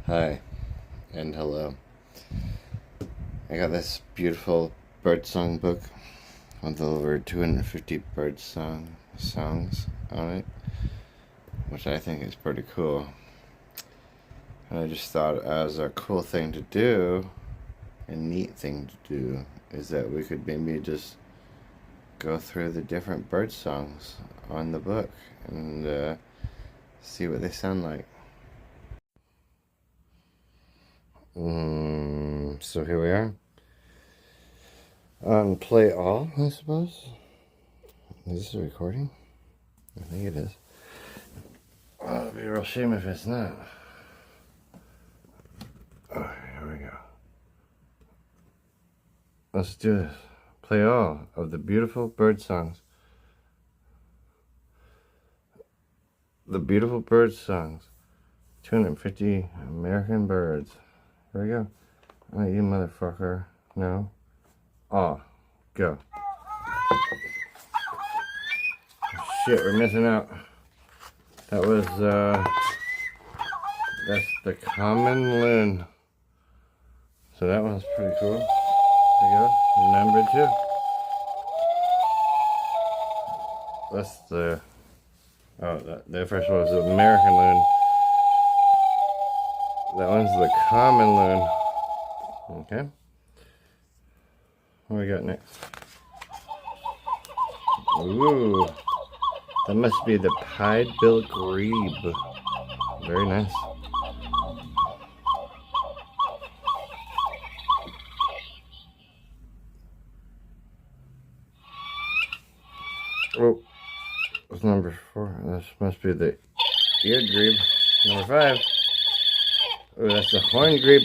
Hi and hello. I got this beautiful birdsong book with over 250 songs on it, which I think is pretty cool. And I just thought, as a cool thing to do, a neat thing to do, is that we could maybe just go through the different bird songs on the book and see what they sound like. So here we are on play all, I suppose. Is this a recording? I think it is. Well, it'd be a real shame if it's not. Oh, here we go. Let's do this. Play all of the beautiful bird songs. The beautiful bird songs. 250 American birds. Here we go. Oh, you motherfucker. No. Oh, go. Shit, we're missing out. That was, that's the common loon. So that one's pretty cool. There we go. Number 2. That's the, the first one was the American loon. That one's the common loon. Okay. What we got next? Ooh. That must be the pied-billed grebe. Very nice. Oh, that's number 4. This must be the eared grebe. Number 5. Oh, that's the horn grebe.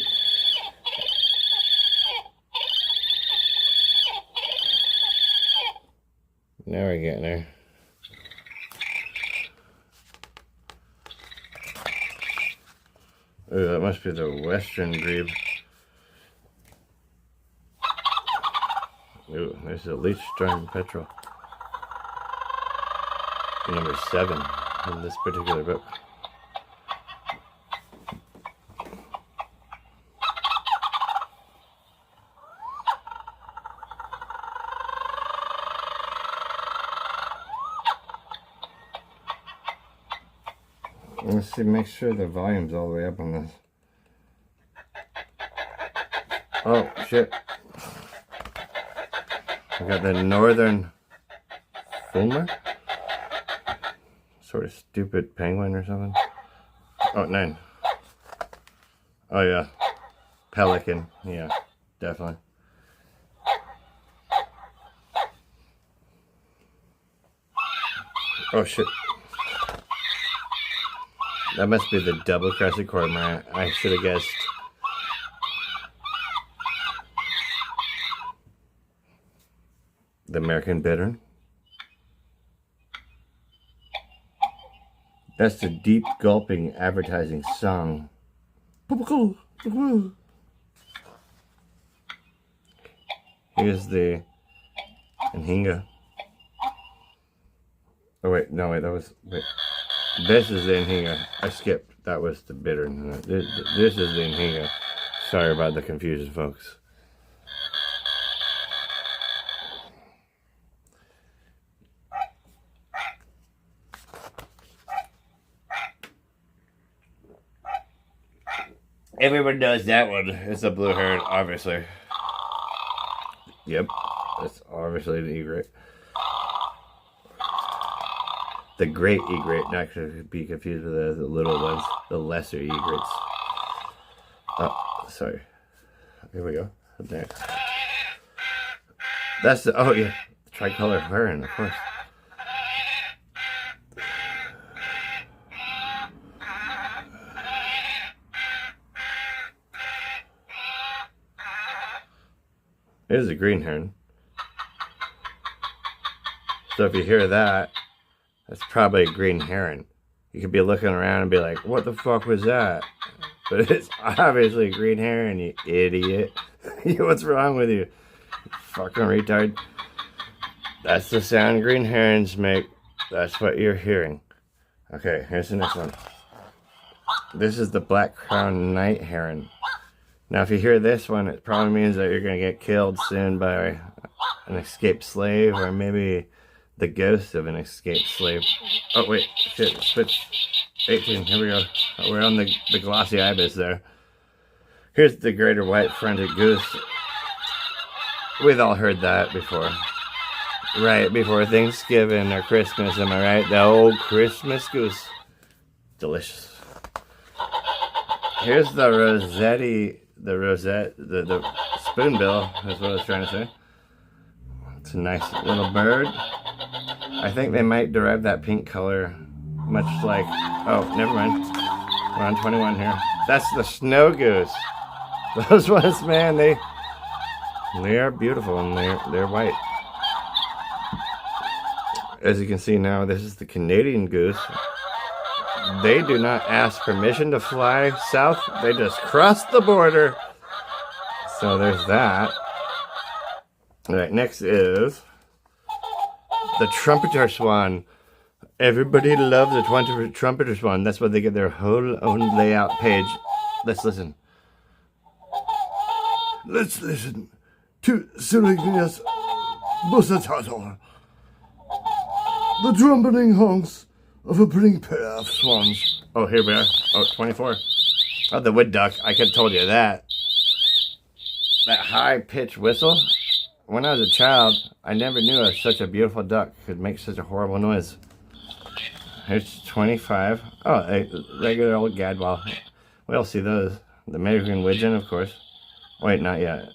Now we're getting there. Oh, that must be the western grebe. Oh, there's a leech-strung petrel. Number 7 in this particular book. Let's see, make sure the volume's all the way up on this. Oh, shit. I got the northern fulmar? Sort of stupid penguin or something. Oh, 9. Oh, yeah. Pelican. Yeah, definitely. Oh, shit. That must be the double-crested cormorant. I should have guessed. The American bittern. That's the deep gulping advertising song. Here's the Anhinga. Oh wait, no wait, that was, wait. This is the Anhinga. I skipped. That was the bittern. This is the Anhinga. Sorry about the confusion, folks. Everyone knows that one. It's a blue heron, obviously. Yep, that's obviously the egret. The great egret, not to be confused with the little ones, the lesser egrets. Oh, sorry. Here we go. There. That's the, oh yeah, tricolor heron, of course. There's a green heron. So if you hear that, that's probably a green heron. You could be looking around and be like, what the fuck was that? But it's obviously a green heron, you idiot. What's wrong with you? You fucking retard. That's the sound green herons make. That's what you're hearing. Okay, here's the next one. This is the black-crowned night heron. Now, if you hear this one, it probably means that you're going to get killed soon by an escaped slave, or maybe the ghost of an escaped slave. Oh, wait, shit, switch. 18, here we go. We're on the glossy ibis there. Here's the greater white-fronted goose. We've all heard that before. Right before Thanksgiving or Christmas, am I right? The old Christmas goose. Delicious. Here's the Rossetti, the spoonbill, is what I was trying to say. It's a nice little bird. I think they might derive that pink color, much like, oh, never mind. We're on 21 here. That's the snow goose. Those ones, man, they are beautiful, and they're white. As you can see now, this is the Canadian goose. They do not ask permission to fly south. They just cross the border. So there's that. All right, next is the trumpeter swan. Everybody loves the trumpeter swan. That's why they get their whole own layout page. Let's listen. Let's listen to Sylvia's Busatator. The trumpeting honks of a pretty pair of swans. Oh, here we are. Oh, 24. Oh, the wood duck. I could have told you that. That high-pitched whistle. When I was a child, I never knew such a beautiful duck could make such a horrible noise. Here's 25. Oh, a regular old gadwall. We all see those. The American widgeon, of course. Wait, not yet.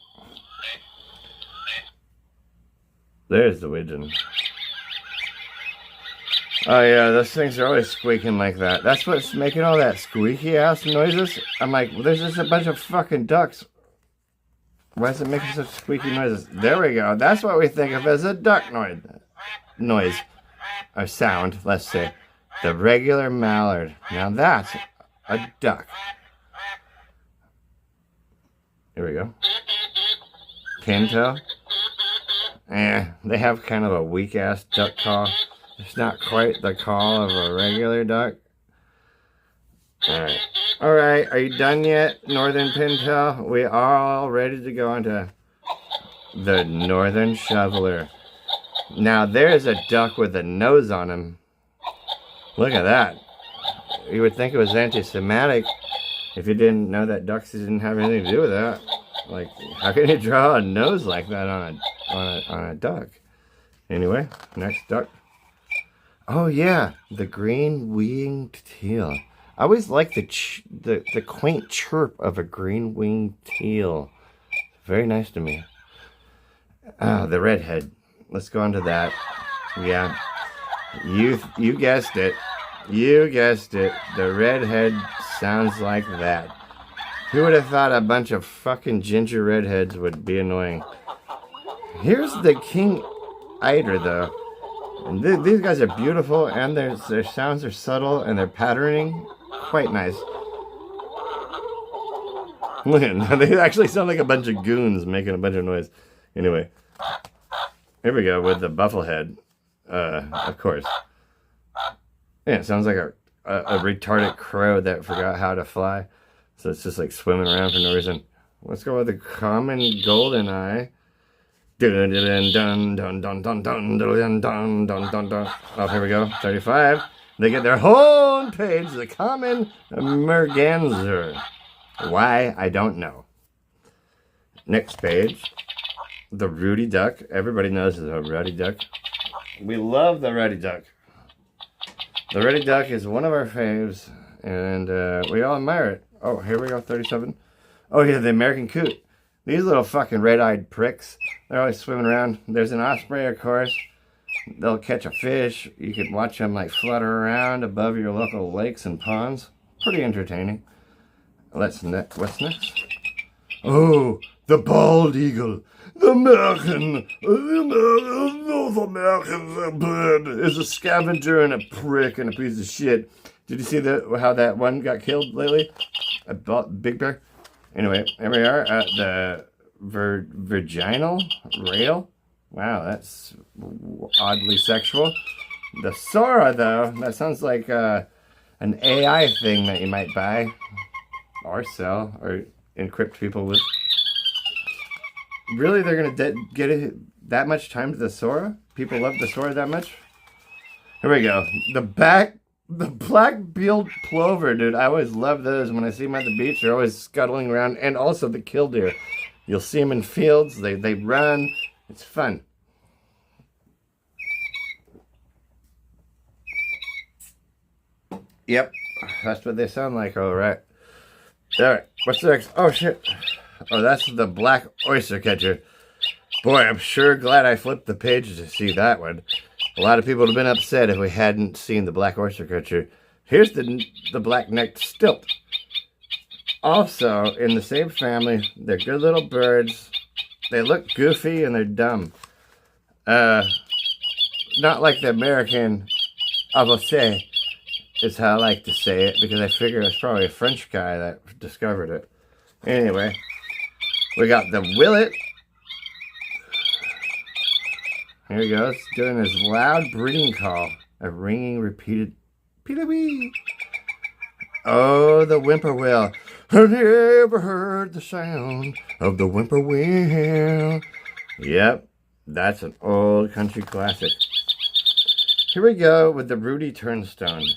There's the widgeon. Oh yeah, those things are always squeaking like that. That's what's making all that squeaky ass noises. I'm like, well, there's just a bunch of fucking ducks. Why is it making such squeaky noises? There we go. That's what we think of as a duck noise. Or sound, let's say. The regular mallard. Now that's a duck. Here we go. Pinto. They have kind of a weak ass duck call. It's not quite the call of a regular duck. Alright. Alright, are you done yet, Northern Pintail? We are all ready to go on to the Northern Shoveler. Now, there's a duck with a nose on him. Look at that. You would think it was anti-Semitic if you didn't know that ducks didn't have anything to do with that. Like, how can you draw a nose like that on a duck? Anyway, next duck. Oh yeah, the green-winged teal. I always like the quaint chirp of a green-winged teal. Very nice to me. Ah, the redhead. Let's go on to that. Yeah, you guessed it. You guessed it. The redhead sounds like that. Who would have thought a bunch of fucking ginger redheads would be annoying? Here's the king eider, though. And these guys are beautiful, and their sounds are subtle, and their patterning quite nice. Look at them. They actually sound like a bunch of goons making a bunch of noise. Anyway, here we go with the bufflehead. Of course. Yeah, it sounds like a retarded crow that forgot how to fly. So it's just like swimming around for no reason. Let's go with the common golden eye. Dun dun dun dun dun dun dun dun dun dun dun. Oh, here we go. 35. They get their whole page. The common merganser. Why? I don't know. Next page. The ruddy duck. Everybody knows the ruddy duck. We love the ruddy duck. The ruddy duck is one of our faves, and we all admire it. Oh, here we go. 37. Oh yeah, the American coot. These little fucking red-eyed pricks. They're always swimming around. There's an osprey, of course. They'll catch a fish. You can watch them like flutter around above your local lakes and ponds. Pretty entertaining. What's next? Oh, the bald eagle. The American North American bird is a scavenger and a prick and a piece of shit. Did you see how that one got killed lately? A big bear? Anyway, here we are at the virginal rail. Wow, that's oddly sexual. The Sora, though, that sounds like an AI thing that you might buy or sell or encrypt people with. Really, they're gonna get it that much time to the Sora? People love the Sora that much? Here we go. The black-billed plover, dude. I always love those. When I see them at the beach, they're always scuttling around. And also the killdeer. You'll see them in fields. They run. It's fun. Yep. That's what they sound like. All right. All right. What's next? Oh, shit. Oh, that's the black oyster catcher. Boy, I'm sure glad I flipped the page to see that one. A lot of people would have been upset if we hadn't seen the black oyster catcher. Here's the black-necked stilt. Also, in the same family, they're good little birds. They look goofy and they're dumb. Not like the American avocet is how I like to say it, because I figure it's probably a French guy that discovered it. Anyway, we got the willet. Here he goes, doing his loud breeding call. A ringing, repeated peelawee. Oh, the whippoorwill. Have you ever heard the sound of the whippoorwill? Yep, that's an old country classic. Here we go with the Rudy Turnstone,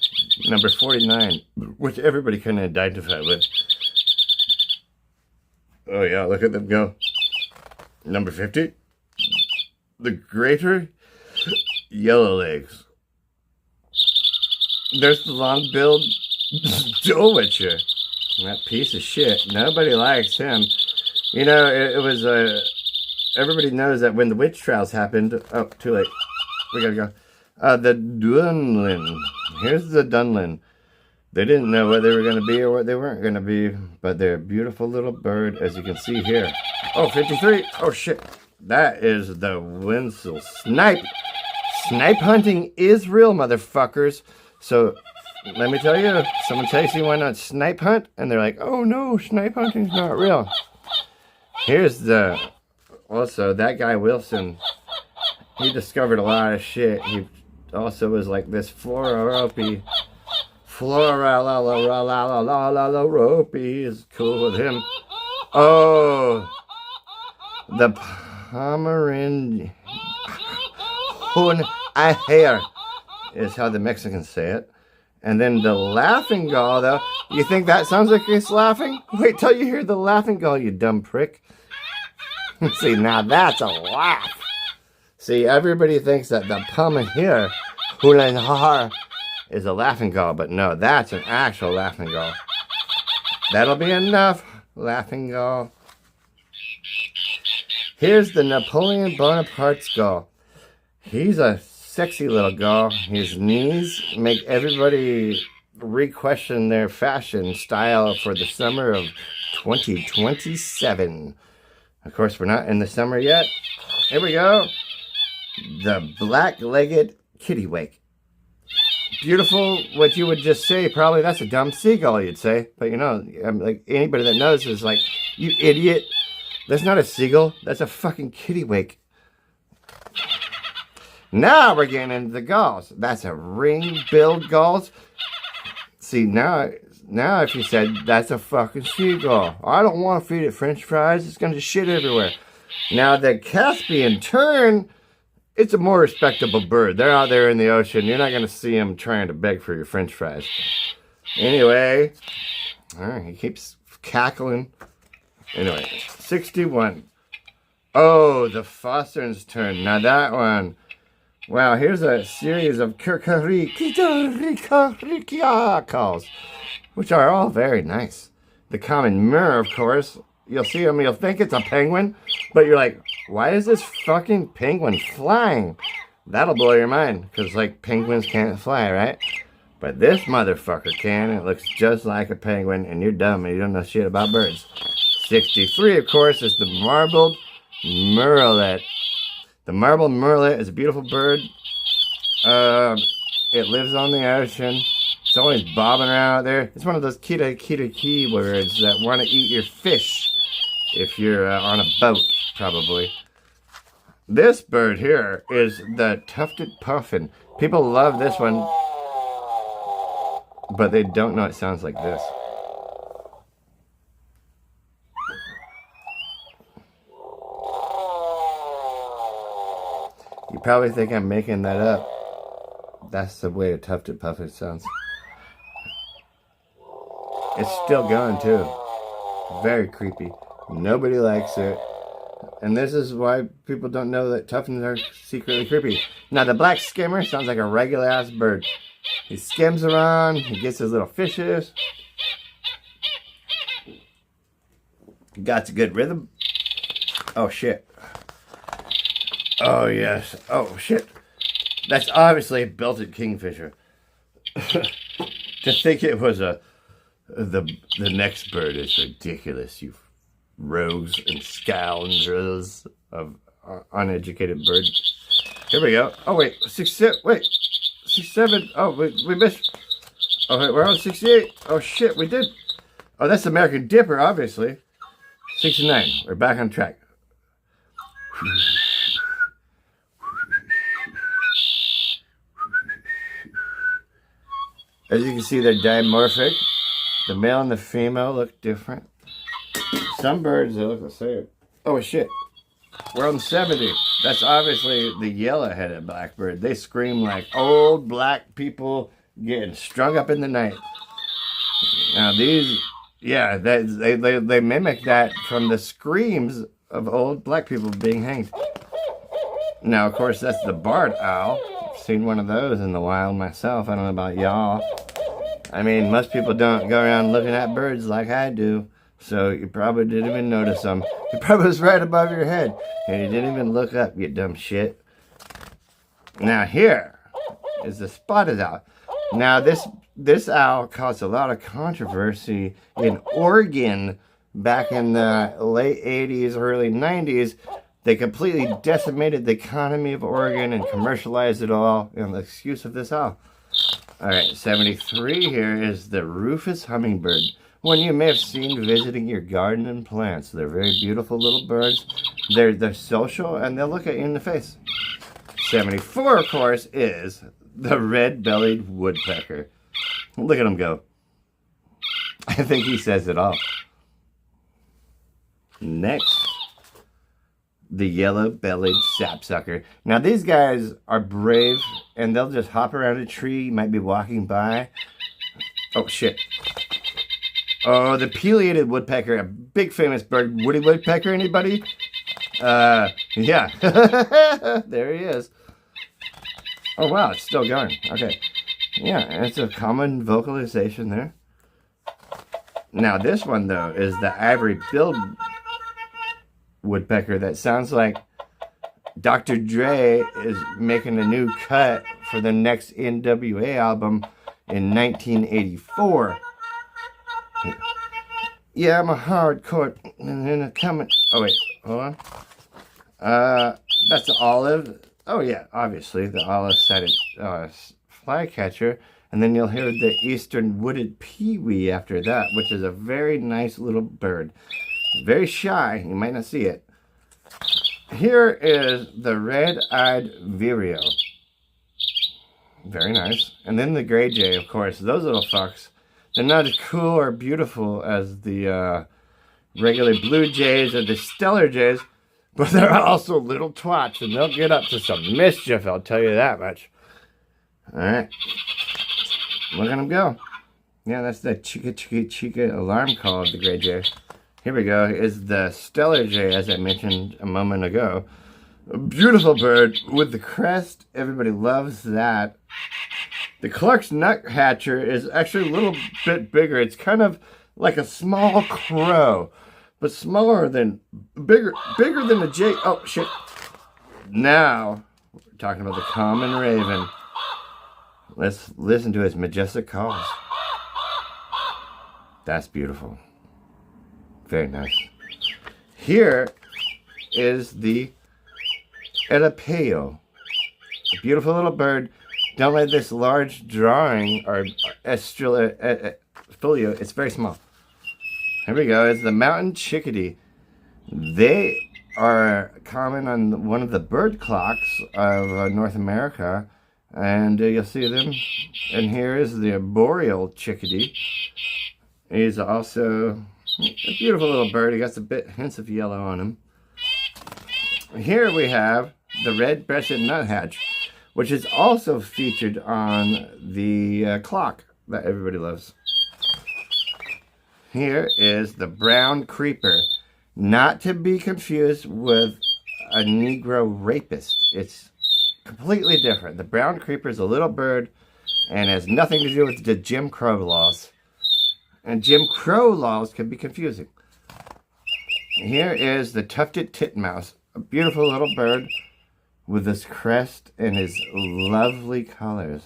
number 49, which everybody can identify with. Oh yeah, look at them go. Number 50. The greater yellowlegs. There's the long-billed Dulwitcher. That piece of shit. Nobody likes him. You know, it was everybody knows that when the witch trials happened. Oh, too late. We gotta go. The Dunlin. Here's the Dunlin. They didn't know what they were going to be or what they weren't going to be, but they're a beautiful little bird, as you can see here. Oh, 53. Oh, shit. That is the Winsel Snipe. Snipe hunting is real, motherfuckers. So, let me tell you, someone tells you why not snipe hunt, and they're like, oh no, snipe hunting's not real. Here's also, that guy Wilson, he discovered a lot of shit. He also was like this Floralropy is cool with him. Oh, the Pomeranian hair is how the Mexicans say it. And then the laughing gull, though. You think that sounds like it's laughing? Wait till you hear the laughing gull, you dumb prick. See, now that's a laugh. See, everybody thinks that the Pomeranian hair is a laughing gull, but no, that's an actual laughing gull. That'll be enough, laughing gull. Here's the Napoleon Bonaparte's gull. He's a sexy little gull. His knees make everybody re-question their fashion style for the summer of 2027. Of course, we're not in the summer yet. Here we go. The black-legged kittiwake. Beautiful, what you would just say, probably that's a dumb seagull, you'd say. But you know, like anybody that knows is like, you idiot. That's not a seagull. That's a fucking kittiwake. Now we're getting into the gulls. That's a ring-billed gulls. See, now if you said, that's a fucking seagull. I don't want to feed it french fries. It's going to shit everywhere. Now, the Caspian tern, it's a more respectable bird. They're out there in the ocean. You're not going to see them trying to beg for your french fries. Anyway, all right, he keeps cackling. Anyway, 61. Oh, the Fosterns' turn. Now that one. Wow, here's a series of calls, which are all very nice. The common murr, of course. You'll see them, you'll think it's a penguin, but you're like, why is this fucking penguin flying? That'll blow your mind, because, like, penguins can't fly, right? But this motherfucker can. It looks just like a penguin, and you're dumb and you don't know shit about birds. 63, of course, is the marbled murrelet. The marbled murrelet is a beautiful bird. It lives on the ocean. It's always bobbing around out there. It's one of those kita birds that want to eat your fish if you're on a boat, probably. This bird here is the tufted puffin. People love this one. but they don't know it sounds like this. You probably think I'm making that up. That's the way a tufted puffin sounds. It's still going too. Very creepy. Nobody likes it. And this is why people don't know that tuftons are secretly creepy. Now the black skimmer sounds like a regular ass bird. He skims around, he gets his little fishes. He got a good rhythm. Oh shit. Oh yes. Oh shit. That's obviously a belted kingfisher. To think it was the next bird is ridiculous, you rogues and scoundrels of uneducated birds. Here we go. Oh wait, 67. Oh, we missed. Oh wait, we're on 68. Oh shit, we did. Oh, that's American Dipper, obviously. 69. We're back on track. As you can see, they're dimorphic. The male and the female look different. Some birds, they look the same. Oh shit. We're on 70. That's obviously the yellow-headed blackbird. They scream like old black people getting strung up in the night. Now these, yeah, they mimic that from the screams of old black people being hanged. Now, of course, that's the barred owl. I've seen one of those in the wild myself. I don't know about y'all. I mean, most people don't go around looking at birds like I do. So you probably didn't even notice them. He probably was right above your head. And you didn't even look up, you dumb shit. Now here is the spotted owl. Now this owl caused a lot of controversy in Oregon back in the late 80s, early 90s. They completely decimated the economy of Oregon and commercialized it all on the excuse of this owl. Alright, 73 here is the Rufous hummingbird. One you may have seen visiting your garden and plants. They're very beautiful little birds. They're social and they'll look at you in the face. 74, of course, is the red-bellied woodpecker. Look at him go. I think he says it all. Next, the yellow-bellied sapsucker. Now these guys are brave and they'll just hop around a tree. You might be walking by. Oh shit. Oh, the pileated woodpecker, a big famous bird. Woody woodpecker, anybody? Yeah. There he is. Oh wow, it's still going. Okay. Yeah, it's a common vocalization there. Now this one though is the ivory-billed woodpecker that sounds like Dr. Dre is making a new cut for the next NWA album in 1984. Yeah, I'm a hardcore and then a coming. Oh wait, hold on. That's the olive. Oh yeah, obviously the olive-sided flycatcher. And then you'll hear the eastern wooded pewee after that, which is a very nice little bird. Very shy, you might not see it. Here is the red-eyed vireo. Very nice. And then the gray jay, of course. Those little fucks, they're not as cool or beautiful as the regular blue jays or the stellar jays, but they're also little twats, and they'll get up to some mischief, I'll tell you that much. Alright. Look at them go. Yeah, that's the chica chica chica alarm call of the gray jay. Here we go, is the stellar jay, as I mentioned a moment ago. A beautiful bird with the crest. Everybody loves that. The Clark's nuthatcher is actually a little bit bigger. It's kind of like a small crow, but smaller than, bigger than the jay. Oh, shit. Now, we're talking about the common raven. Let's listen to his majestic calls. That's beautiful. Very nice. Here is the Elapeo. A beautiful little bird. Don't let this large drawing or fool you. It's very small. Here we go. It's the mountain chickadee. They are common on one of the bird clocks of North America. And you'll see them. And here is the arboreal chickadee. He's also a beautiful little bird. He got some hints of yellow on him. Here we have the red-breasted nuthatch, which is also featured on the clock that everybody loves. Here is the brown creeper, not to be confused with a Negro rapist. It's completely different. The brown creeper is a little bird and has nothing to do with the Jim Crow laws. And Jim Crow laws can be confusing. Here is the tufted titmouse, a beautiful little bird with this crest and his lovely colors.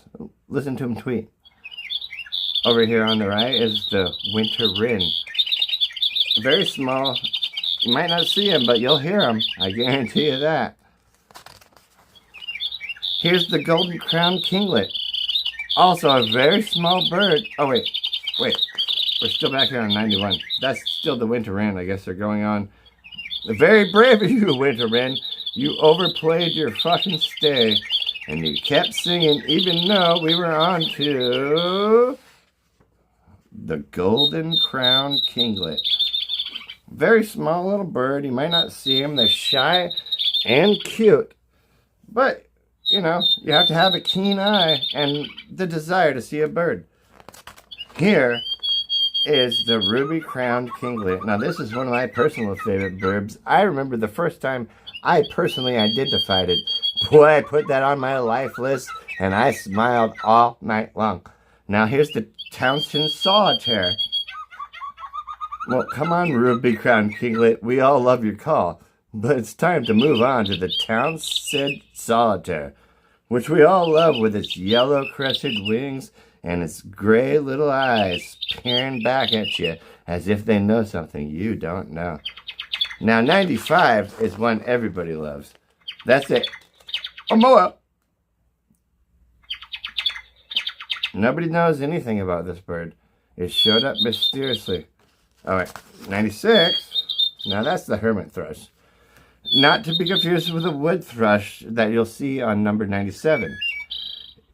Listen to him tweet. Over here on the right is the winter wren. Very small. You might not see him, but you'll hear him. I guarantee you that. Here's the golden crowned kinglet. Also a very small bird. Oh, wait. We're still back here on 91. That's still the winter wren. I guess they're going on. Very brave of you, winter wren. You overplayed your fucking stay. And you kept singing even though we were on to the golden crowned kinglet. Very small little bird. You might not see him. They're shy and cute. But, you know, you have to have a keen eye and the desire to see a bird. Here is the ruby-crowned kinglet. Now, this is one of my personal favorite birds. I remember the first time I personally identified it. Boy, I put that on my life list, and I smiled all night long. Now, here's the Townsend solitaire. Well, come on, ruby-crowned kinglet. We all love your call. But it's time to move on to the Townsend solitaire, which we all love with its yellow crested wings and its gray little eyes peering back at you as if they know something you don't know. Now, 95 is one everybody loves. That's it. Omoa! Nobody knows anything about this bird. It showed up mysteriously. All right, 96. Now, that's the hermit thrush. Not to be confused with the wood thrush that you'll see on number 97.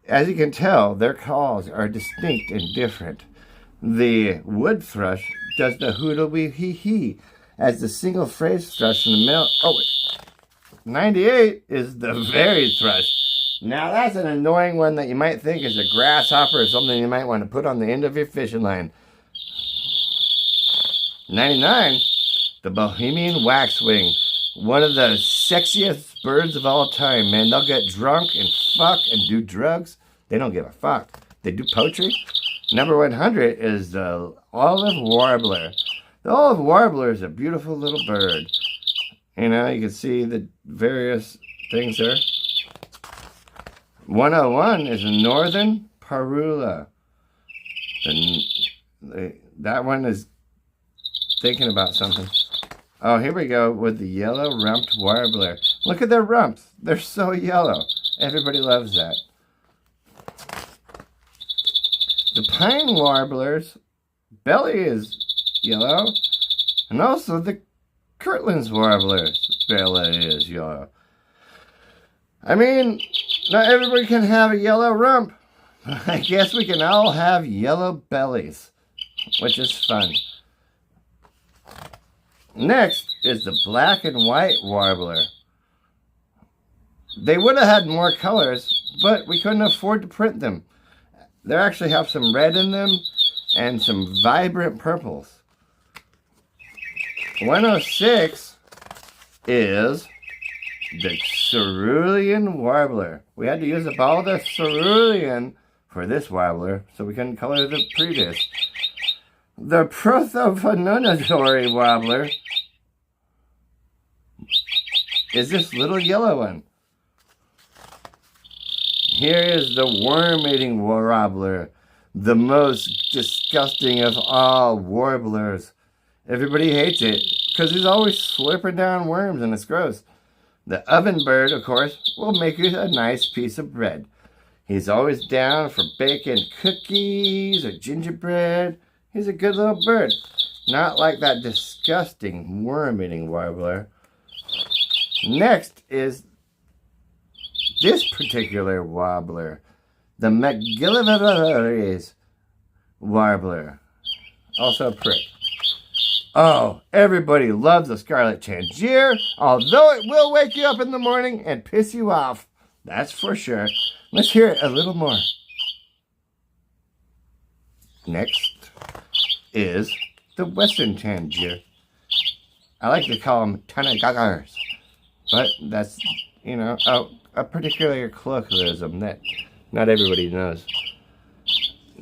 As you can tell, their calls are distinct and different. The wood thrush does the hoodle-wee-hee-hee as the single phrase thrush in the middle. Oh, wait. 98 is the very thrush. Now, that's an annoying one that you might think is a grasshopper or something you might want to put on the end of your fishing line. 99, the Bohemian waxwing. One of the sexiest birds of all time, man. They'll get drunk and fuck and do drugs. They don't give a fuck. They do poetry. Number 100 is the olive warbler. The olive warbler is a beautiful little bird. You know, you can see the various things there. 101 is a northern parula. That one is thinking about something. Oh, here we go with the yellow-rumped warbler. Look at their rumps. They're so yellow. Everybody loves that. The pine warbler's belly is yellow. And also the Kirtland's warbler's belly is yellow. I mean, not everybody can have a yellow rump. I guess we can all have yellow bellies, which is fun. Next is the black and white warbler. They would have had more colors, but we couldn't afford to print them. They actually have some red in them and some vibrant purples. 106 is the cerulean warbler. We had to use up all the cerulean for this warbler, so we couldn't color the previous. The prothophonotory warbler is this little yellow one. Here is the worm-eating warbler, the most disgusting of all warblers. Everybody hates it because he's always slurping down worms and it's gross. The oven bird, of course, will make you a nice piece of bread. He's always down for bacon cookies or gingerbread. He's a good little bird. Not like that disgusting worm-eating warbler. Next is this particular warbler, the McGillivray warbler, also a prick. Oh, everybody loves the scarlet tanager, although it will wake you up in the morning and piss you off. That's for sure. Let's hear it a little more. Next is the western tanager. I like to call them tanagagars, but that's, a particular colloquialism that not everybody knows.